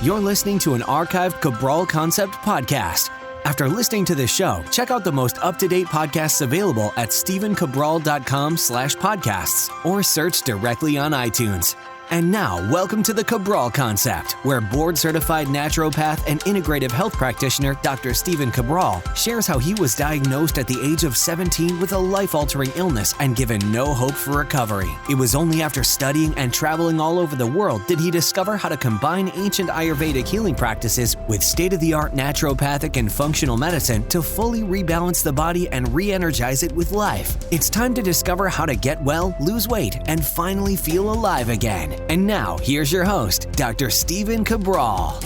You're listening to an archived Cabral Concept podcast. After listening to this show, check out the most up-to-date podcasts available at stephencabral.com/podcasts or search directly on iTunes. And now, welcome to the Cabral Concept, where board-certified naturopath and integrative health practitioner Dr. Stephen Cabral shares how he was diagnosed at the age of 17 with a life-altering illness and given no hope for recovery. It was only after studying and traveling all over the world did he discover how to combine ancient Ayurvedic healing practices with state-of-the-art naturopathic and functional medicine to fully rebalance the body and re-energize it with life. It's time to discover how to get well, lose weight, and finally feel alive again. And now, here's your host, Dr. Stephen Cabral.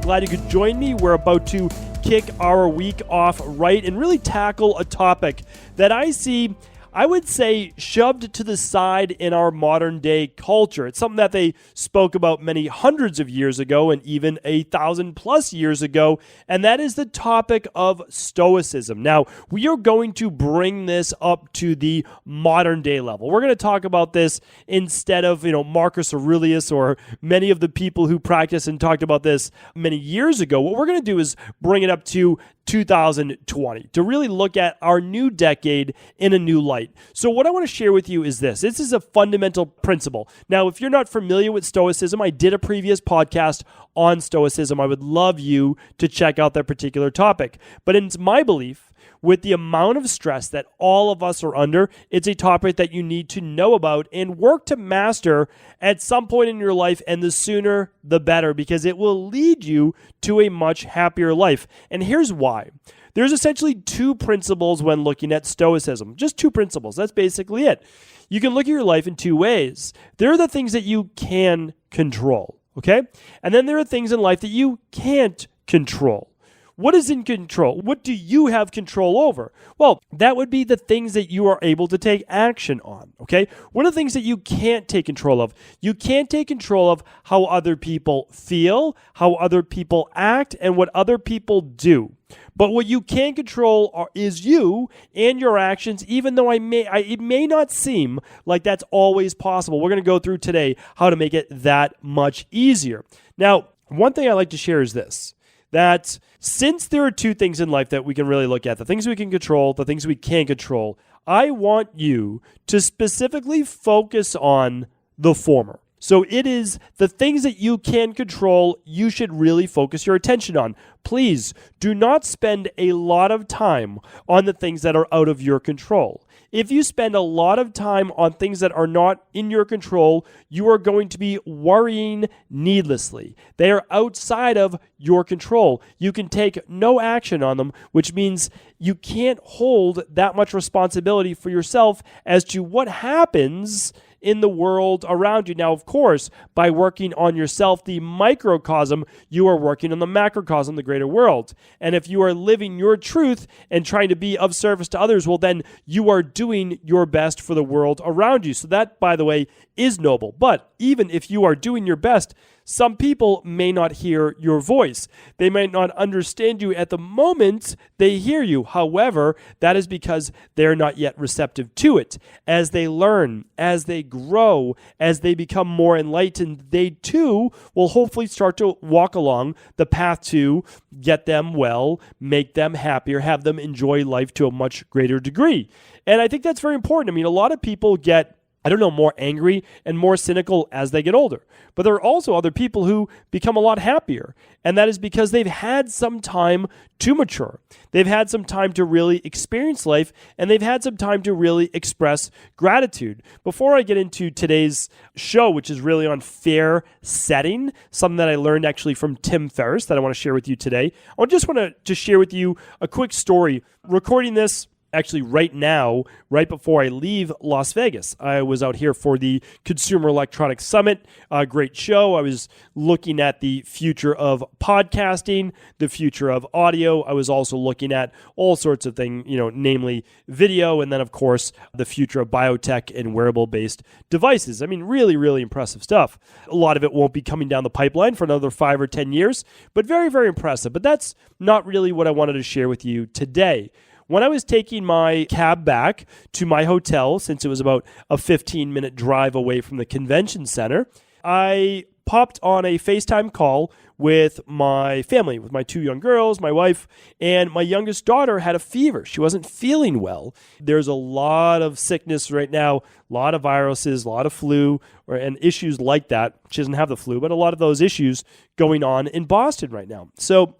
Glad you could join me. We're about to kick our week off right and really tackle a topic that I see, I would say, shoved to the side in our modern day culture. It's something that they spoke about many hundreds of years ago and even 1,000+ years ago, and that is the topic of Stoicism. Now, we are going to bring this up to the modern day level. We're going to talk about this instead of, Marcus Aurelius or many of the people who practiced and talked about this many years ago. What we're going to do is bring it up to 2020 to really look at our new decade in a new light. So what I want to share with you is this. This is a fundamental principle. Now, if you're not familiar with Stoicism, I did a previous podcast on Stoicism. I would love you to check out that particular topic. But it's my belief, with the amount of stress that all of us are under, it's a topic that you need to know about and work to master at some point in your life, and the sooner the better, because it will lead you to a much happier life. And here's why. There's essentially two principles when looking at Stoicism. Just two principles. That's basically it. You can look at your life in two ways. There are the things that you can control, okay? And then there are things in life that you can't control. What is in control? What do you have control over? Well, that would be the things that you are able to take action on, okay? What are the things that you can't take control of? You can't take control of how other people feel, how other people act, and what other people do. But what you can control is you and your actions, even though it may not seem like that's always possible. We're going to go through today how to make it that much easier. Now, one thing I like to share is this. That since there are two things in life that we can really look at, the things we can control, the things we can't control, I want you to specifically focus on the former. So it is the things that you can control, you should really focus your attention on. Please do not spend a lot of time on the things that are out of your control. If you spend a lot of time on things that are not in your control, you are going to be worrying needlessly. They are outside of your control. You can take no action on them, which means you can't hold that much responsibility for yourself as to what happens in the world around you. Now, of course, by working on yourself, the microcosm, you are working on the macrocosm, the greater world. And if you are living your truth and trying to be of service to others, well, then you are doing your best for the world around you. So that, by the way, is noble. But even if you are doing your best, some people may not hear your voice. They might not understand you at the moment they hear you. However, that is because they're not yet receptive to it. As they learn, as they grow, as they become more enlightened, they too will hopefully start to walk along the path to get them well, make them happier, have them enjoy life to a much greater degree. And I think that's very important. I mean, a lot of people get more angry and more cynical as they get older. But there are also other people who become a lot happier. And that is because they've had some time to mature. They've had some time to really experience life, and they've had some time to really express gratitude. Before I get into today's show, which is really on fair setting, something that I learned actually from Tim Ferris that I want to share with you today, I just want to share with you a quick story. Recording this actually right now, right before I leave Las Vegas. I was out here for the Consumer Electronics Summit, a great show. I was looking at the future of podcasting, the future of audio. I was also looking at all sorts of things, namely video, and then of course the future of biotech and wearable-based devices. I mean, really, really impressive stuff. A lot of it won't be coming down the pipeline for another 5 or 10 years, but very, very impressive. But that's not really what I wanted to share with you today. When I was taking my cab back to my hotel, since it was about a 15-minute drive away from the convention center, I popped on a FaceTime call with my family, with my 2 young girls, my wife, and my youngest daughter had a fever. She wasn't feeling well. There's a lot of sickness right now, a lot of viruses, a lot of flu, and issues like that. She doesn't have the flu, but a lot of those issues going on in Boston right now. So,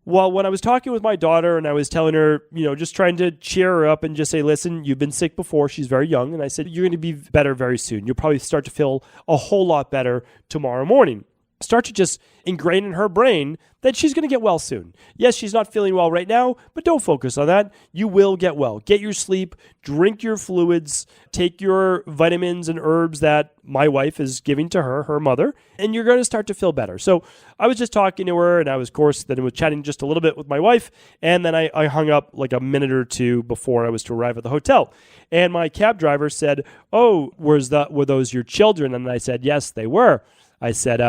well, when I was talking with my daughter and I was telling her, just trying to cheer her up and just say, listen, you've been sick before. She's very young. And I said, you're going to be better very soon. You'll probably start to feel a whole lot better tomorrow morning. Start to just ingrain in her brain that she's going to get well soon. Yes, she's not feeling well right now, but don't focus on that. You will get well. Get your sleep, drink your fluids, take your vitamins and herbs that my wife is giving to her mother, and you're going to start to feel better. So I was just talking to her, and I was, of course, then was chatting just a little bit with my wife, and then I hung up like a minute or two before I was to arrive at the hotel. And my cab driver said, oh, were those your children? And I said, yes, they were. I said,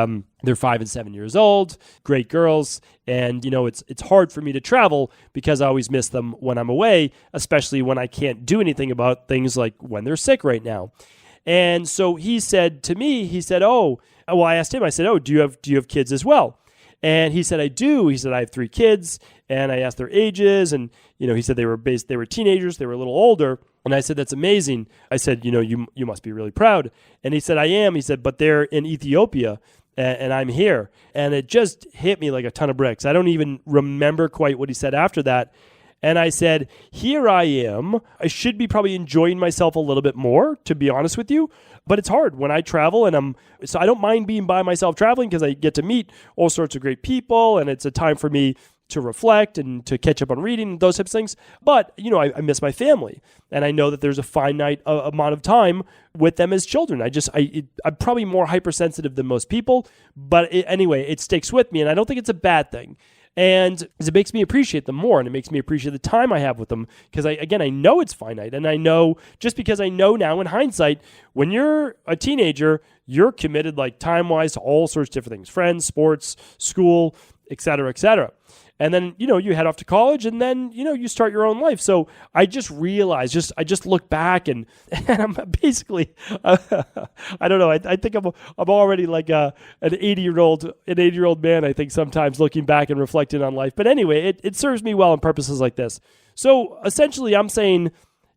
they're 5 and 7 years old, great girls, and it's hard for me to travel because I always miss them when I'm away, especially when I can't do anything about things like when they're sick right now. And so he said to me, I asked him, I said, oh, do you have kids as well? And he said, I do. He said, I have 3 kids, and I asked their ages, and he said they were teenagers, they were a little older. And I said, that's amazing. I said, you must be really proud. And he said, I am. He said, but they're in Ethiopia and I'm here. And it just hit me like a ton of bricks. I don't even remember quite what he said after that. And I said, here I am. I should be probably enjoying myself a little bit more, to be honest with you. But it's hard when I travel, so I don't mind being by myself traveling because I get to meet all sorts of great people, and it's a time for me to reflect and to catch up on reading and those types of things. But, I miss my family, and I know that there's a finite amount of time with them as children. I'm probably more hypersensitive than most people, but anyway, it sticks with me, and I don't think it's a bad thing. And it makes me appreciate them more, and it makes me appreciate the time I have with them because, I know it's finite, and I know just because I know now in hindsight, when you're a teenager, you're committed like time-wise to all sorts of different things, friends, sports, school, et cetera, et cetera. And then, you head off to college and then, you start your own life. So I just realized, I just look back and I'm basically, I don't know. I think I'm already like an 80-year-old man, I think sometimes looking back and reflecting on life. But anyway, it serves me well on purposes like this. So essentially I'm saying,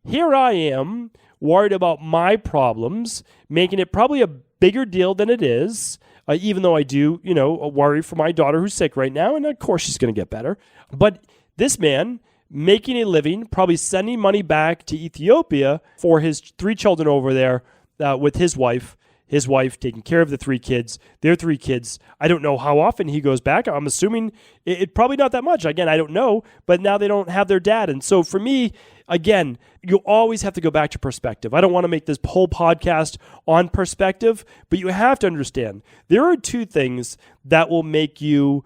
here I am worried about my problems, making it probably a bigger deal than it is. Even though I do, worry for my daughter who's sick right now, and of course she's going to get better. But this man making a living, probably sending money back to Ethiopia for his 3 children over there with his wife taking care of the 3 kids, their 3 kids. I don't know how often he goes back. I'm assuming it probably not that much. Again, I don't know, but now they don't have their dad. And so for me, again, you always have to go back to perspective. I don't want to make this whole podcast on perspective, but you have to understand there are 2 things that will make you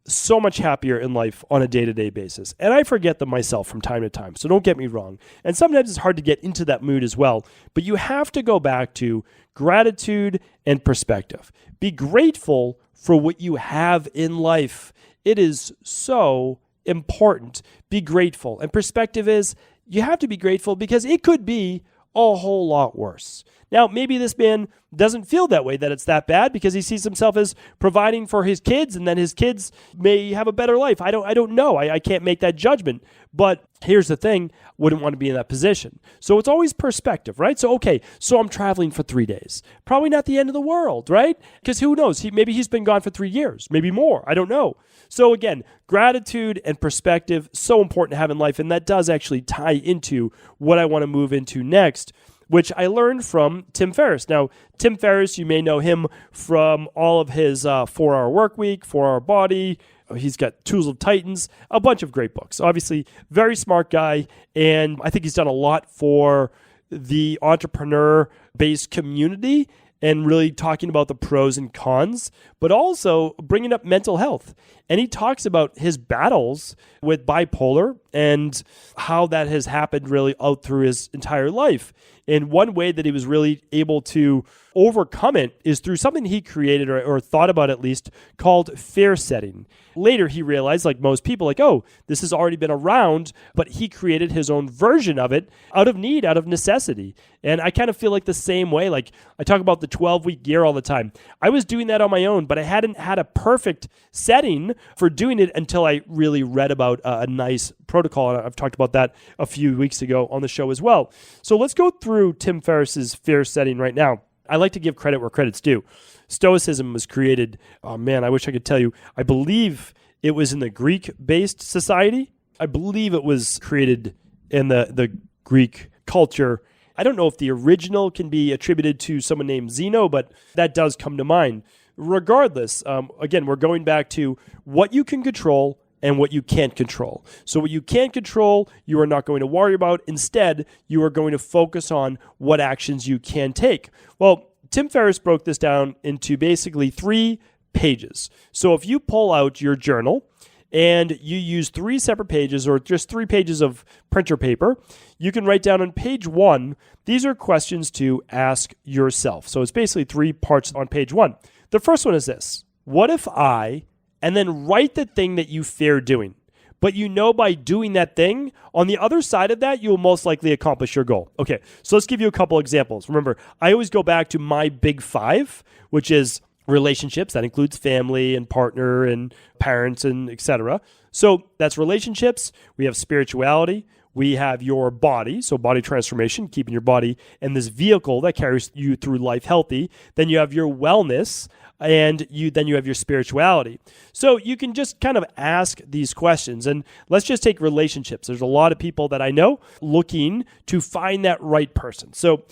so much happier in life on a day-to-day basis. And I forget them myself from time to time, so don't get me wrong. And sometimes it's hard to get into that mood as well, but you have to go back to gratitude and perspective. Be grateful for what you have in life. It is so important. Be grateful. And perspective is, you have to be grateful because it could be a whole lot worse. Now, maybe this man doesn't feel that way, that it's that bad, because he sees himself as providing for his kids, and then his kids may have a better life. I don't know. I can't make that judgment. But here's the thing, wouldn't want to be in that position. So it's always perspective, right? So, okay, so I'm traveling for 3 days. Probably not the end of the world, right? Because who knows? Maybe he's been gone for 3 years, maybe more. I don't know. So again, gratitude and perspective, so important to have in life. And that does actually tie into what I want to move into next, which I learned from Tim Ferris. Now, Tim Ferris, you may know him from all of his 4-Hour Workweek, 4-Hour Body. He's got Tools of Titans, a bunch of great books. Obviously, very smart guy, and I think he's done a lot for the entrepreneur-based community and really talking about the pros and cons, but also bringing up mental health. And he talks about his battles with bipolar and how that has happened really out through his entire life. And one way that he was really able to overcome it is through something he created or thought about at least called fear setting. Later, he realized, like most people, like, oh, this has already been around, but he created his own version of it out of need, out of necessity. And I kind of feel like the same way. Like I talk about the 12-week year all the time. I was doing that on my own, but I hadn't had a perfect setting for doing it until I really read about a nice protocol. And I've talked about that a few weeks ago on the show as well. So let's go through Tim Ferriss's fear setting right now. I like to give credit where credit's due. Stoicism was created, oh man, I wish I could tell you. I believe it was in the Greek-based society. I believe it was created in the Greek culture. I don't know if the original can be attributed to someone named Zeno, but that does come to mind. Regardless, again, we're going back to what you can control and what you can't control. So what you can't control, you are not going to worry about. Instead, you are going to focus on what actions you can take. Well, Tim Ferriss broke this down into basically 3 pages. So if you pull out your journal and you use 3 separate pages or just 3 pages of printer paper, you can write down on page 1, these are questions to ask yourself. So it's basically 3 parts on page 1. The first one is this: what if I, and then write the thing that you fear doing. But you know by doing that thing, on the other side of that, you will most likely accomplish your goal. Okay, so let's give you a couple examples. Remember, I always go back to my big 5, which is relationships. That includes family and partner and parents and etc. So that's relationships. We have spirituality. We have your body, so body transformation, keeping your body in this vehicle that carries you through life healthy. Then you have your wellness, and then you have your spirituality. So you can just kind of ask these questions. And let's just take relationships. There's a lot of people that I know looking to find that right person. So,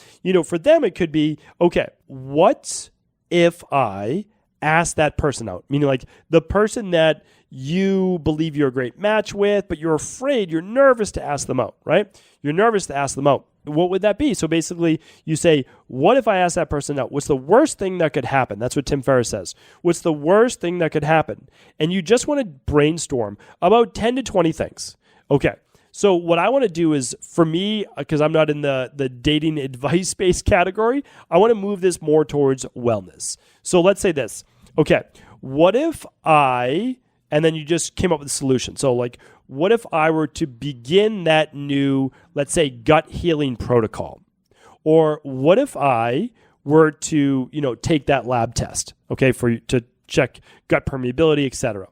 for them, it could be, okay, what if I ask that person out? Meaning like the person that you believe you're a great match with, but you're afraid, you're nervous to ask them out, right? You're nervous to ask them out. What would that be? So basically you say, what if I ask that person out? What's the worst thing that could happen? That's what Tim Ferriss says. What's the worst thing that could happen? And you just want to brainstorm about 10 to 20 things. Okay. So what I want to do is, for me, because I'm not in the dating advice space category, I want to move this more towards wellness. So let's say this. Okay. What if and then you just came up with a solution. So like, what if I were to begin that new, let's say, gut healing protocol? Or what if I were to, take that lab test, okay, to check gut permeability, etc.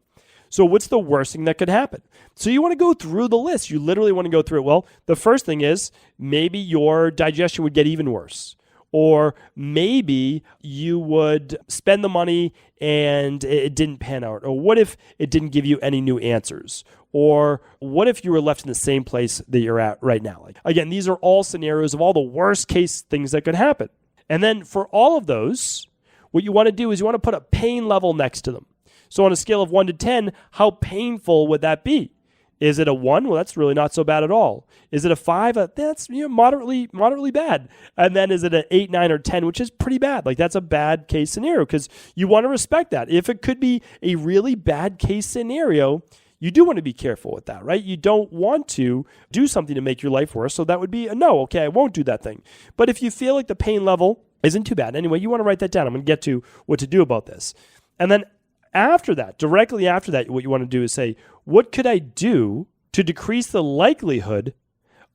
So what's the worst thing that could happen? So you want to go through the list. You literally want to go through it. Well, the first thing is maybe your digestion would get even worse. Or maybe you would spend the money and it didn't pan out. Or what if it didn't give you any new answers? Or what if you were left in the same place that you're at right now? Like, again, these are all scenarios of all the worst case things that could happen. And then for all of those, what you want to do is you want to put a pain level next to them. So on a scale of 1 to 10, how painful would that be? Is it a 1? Well, that's really not so bad at all. Is it a 5? That's moderately bad. And then is it an 8, 9, or 10, which is pretty bad? Like that's a bad case scenario because you want to respect that. If it could be a really bad case scenario, you do want to be careful with that, right? You don't want to do something to make your life worse. So that would be a no. Okay, I won't do that thing. But if you feel like the pain level isn't too bad, anyway, you want to write that down. I'm going to get to what to do about this. And then after that, directly after that, what you want to do is say, what could I do to decrease the likelihood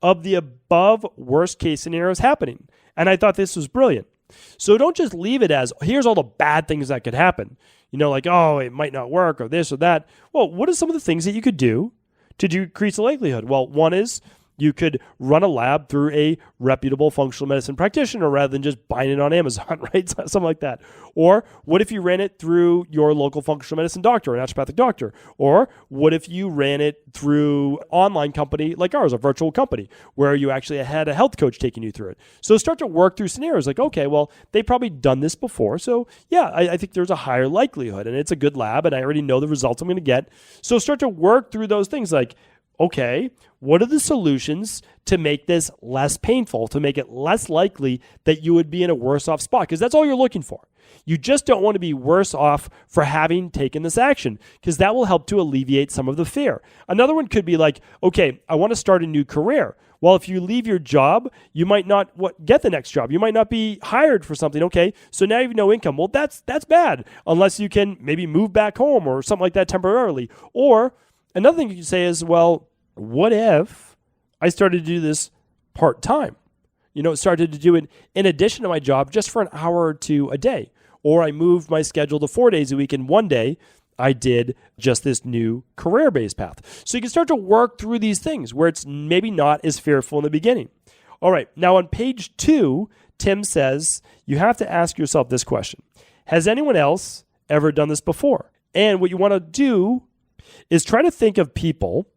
of the above worst case scenarios happening? And I thought this was brilliant. So don't just leave it as, here's all the bad things that could happen. Like, oh, it might not work or this or that. Well, what are some of the things that you could do to decrease the likelihood? Well, one is you could run a lab through a reputable functional medicine practitioner rather than just buying it on Amazon, right? Something like that. Or what if you ran it through your local functional medicine doctor, an naturopathic doctor? Or what if you ran it through an online company like ours, a virtual company, where you actually had a health coach taking you through it? So start to work through scenarios like, okay, well, they've probably done this before. So yeah, I think there's a higher likelihood and it's a good lab and I already know the results I'm going to get. So start to work through those things like, okay, what are the solutions to make this less painful, to make it less likely that you would be in a worse off spot? Because that's all you're looking for. You just don't want to be worse off for having taken this action, because that will help to alleviate some of the fear. Another one could be like, okay, I want to start a new career. Well, if you leave your job, you might not get the next job. You might not be hired for something. Okay, so now you have no income. Well, that's bad, unless you can maybe move back home or something like that temporarily. Or another thing you can say is, well, what if I started to do this part-time? Started to do it in addition to my job just for an hour or two a day. Or I moved my schedule to 4 days a week, and one day I did just this new career-based path. So you can start to work through these things where it's maybe not as fearful in the beginning. All right, now on page 2, Tim says you have to ask yourself this question. Has anyone else ever done this before? And what you want to do is try to think of people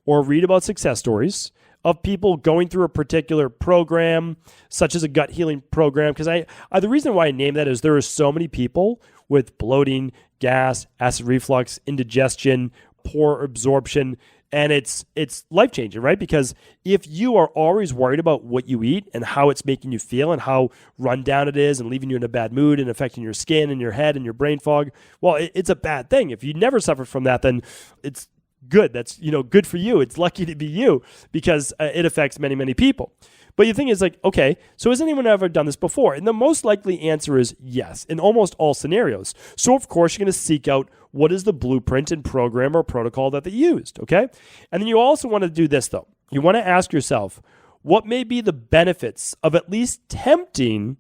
or read about success stories of people going through a particular program, such as a gut healing program. Because the reason why I name that is there are so many people with bloating, gas, acid reflux, indigestion, poor absorption, and it's life-changing, right? Because if you are always worried about what you eat and how it's making you feel and how run down it is and leaving you in a bad mood and affecting your skin and your head and your brain fog, well, it's a bad thing. If you never suffer from that, then it's good. That's, good for you. It's lucky to be you, because it affects many, many people. But the thing is, like, okay, so has anyone ever done this before? And the most likely answer is yes, in almost all scenarios. So, of course, you're going to seek out what is the blueprint and program or protocol that they used, okay? And then you also want to do this, though. You want to ask yourself, what may be the benefits of at least attempting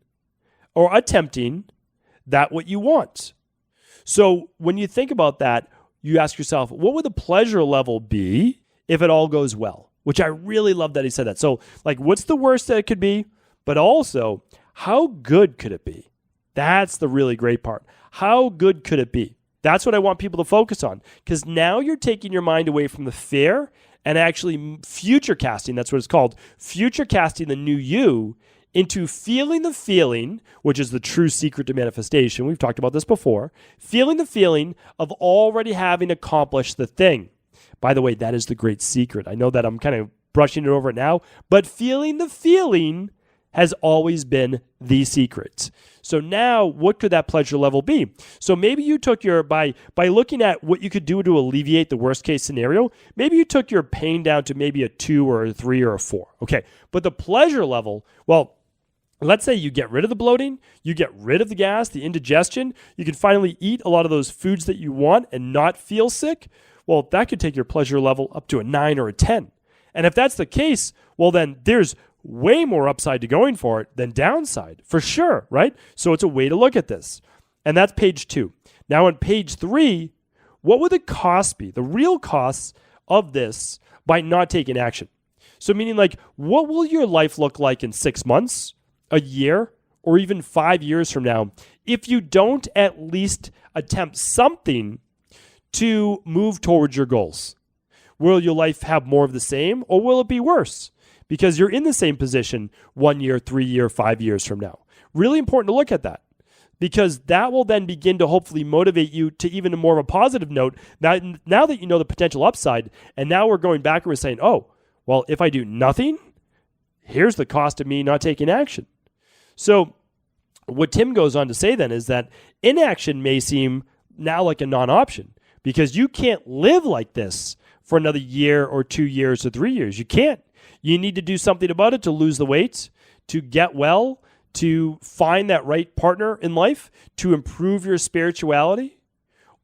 that what you want? So when you think about that, you ask yourself, what would the pleasure level be if it all goes well? Which I really love that he said that. So, like, what's the worst that it could be? But also, how good could it be? That's the really great part. How good could it be? That's what I want people to focus on, because now you're taking your mind away from the fear and actually future casting. That's what it's called. Future casting the new you into feeling the feeling, which is the true secret to manifestation. We've talked about this before. Feeling the feeling of already having accomplished the thing. By the way, that is the great secret. I know that I'm kind of brushing it over now, but feeling the feeling has always been the secret. So now, what could that pleasure level be? So maybe you took by looking at what you could do to alleviate the worst case scenario, maybe you took your pain down to maybe a 2 or a 3 or a 4. Okay, but the pleasure level, well, let's say you get rid of the bloating, you get rid of the gas, the indigestion, you can finally eat a lot of those foods that you want and not feel sick. Well, that could take your pleasure level up to a 9 or a 10. And if that's the case, well, then there's way more upside to going for it than downside, for sure, right? So it's a way to look at this. And that's page 2. Now on page 3, what would the cost be, the real costs of this by not taking action? So meaning, like, what will your life look like in 6 months, a year, or even 5 years from now if you don't at least attempt something to move towards your goals? Will your life have more of the same, or will it be worse? Because you're in the same position 1 year, 3 year, 5 years from now. Really important to look at that, because that will then begin to hopefully motivate you to even a more of a positive note. Now that you know the potential upside, and now we're going back and we're saying, oh, well, if I do nothing, here's the cost of me not taking action. So what Tim goes on to say then is that inaction may seem now like a non-option, because you can't live like this for another year or 2 years or 3 years. You can't. You need to do something about it to lose the weight, to get well, to find that right partner in life, to improve your spirituality,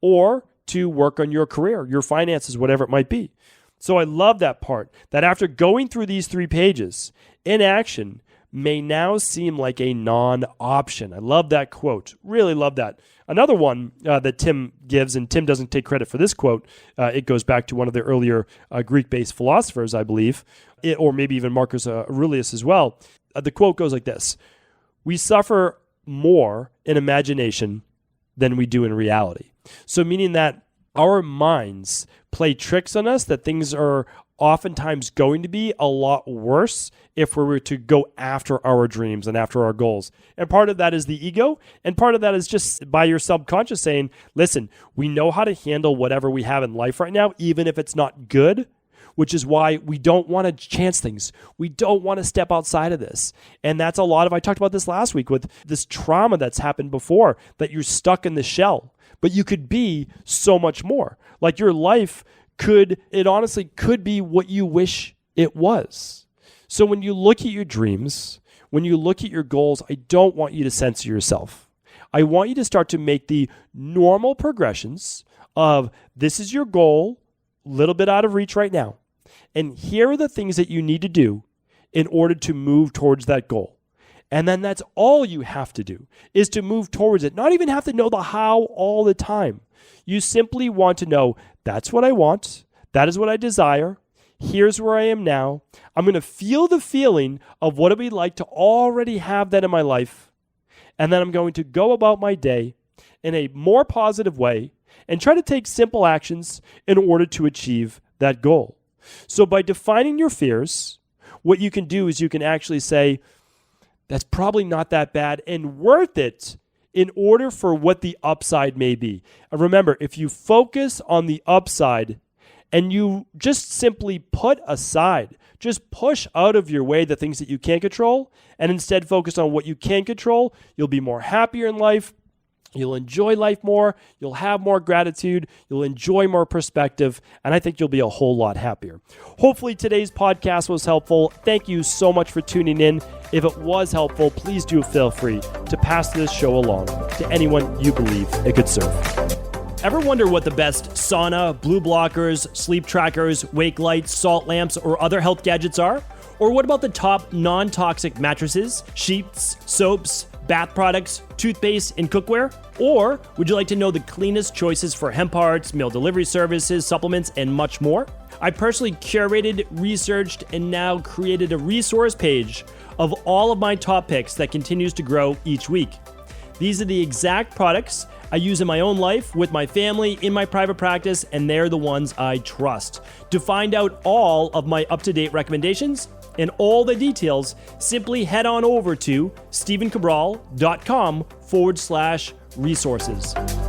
or to work on your career, your finances, whatever it might be. So I love that part, that after going through these 3 pages, inaction may now seem like a non-option. I love that quote. Really love that. Another one that Tim gives, and Tim doesn't take credit for this quote. It goes back to one of the earlier Greek-based philosophers, I believe, or maybe even Marcus Aurelius as well. The quote goes like this: "We suffer more in imagination than we do in reality." So meaning that our minds play tricks on us, that things are oftentimes going to be a lot worse if we were to go after our dreams and after our goals. And part of that is the ego, and part of that is just by your subconscious saying, listen, we know how to handle whatever we have in life right now, even if it's not good. which is why we don't want to chance things. We don't want to step outside of this. And that's a lot of, I talked about this last week with this trauma that's happened before, that you're stuck in the shell, but you could be so much more. Like your life it honestly could be what you wish it was. So when you look at your dreams, when you look at your goals, I don't want you to censor yourself. I want you to start to make the normal progressions of this is your goal, a little bit out of reach right now. And here are the things that you need to do in order to move towards that goal. And then that's all you have to do is to move towards it. Not even have to know the how all the time. You simply want to know that's what I want. That is what I desire. Here's where I am now. I'm going to feel the feeling of what it would be like to already have that in my life. And then I'm going to go about my day in a more positive way and try to take simple actions in order to achieve that goal. So by defining your fears, what you can do is you can actually say, that's probably not that bad and worth it in order for what the upside may be. And remember, if you focus on the upside and you just simply put aside, just push out of your way the things that you can't control and instead focus on what you can control, you'll be more happier in life. You'll enjoy life more. You'll have more gratitude. You'll enjoy more perspective. And I think you'll be a whole lot happier. Hopefully today's podcast was helpful. Thank you so much for tuning in. If it was helpful, please do feel free to pass this show along to anyone you believe it could serve. Ever wonder what the best sauna, blue blockers, sleep trackers, wake lights, salt lamps, or other health gadgets are? Or what about the top non-toxic mattresses, sheets, soaps, bath products, toothpaste, and cookware? Or would you like to know the cleanest choices for hemp parts, meal delivery services, supplements, and much more? I personally curated, researched, and now created a resource page of all of my top picks that continues to grow each week. These are the exact products I use in my own life, with my family, in my private practice, and they're the ones I trust. To find out all of my up-to-date recommendations and all the details, simply head on over to stephencabral.com/resources.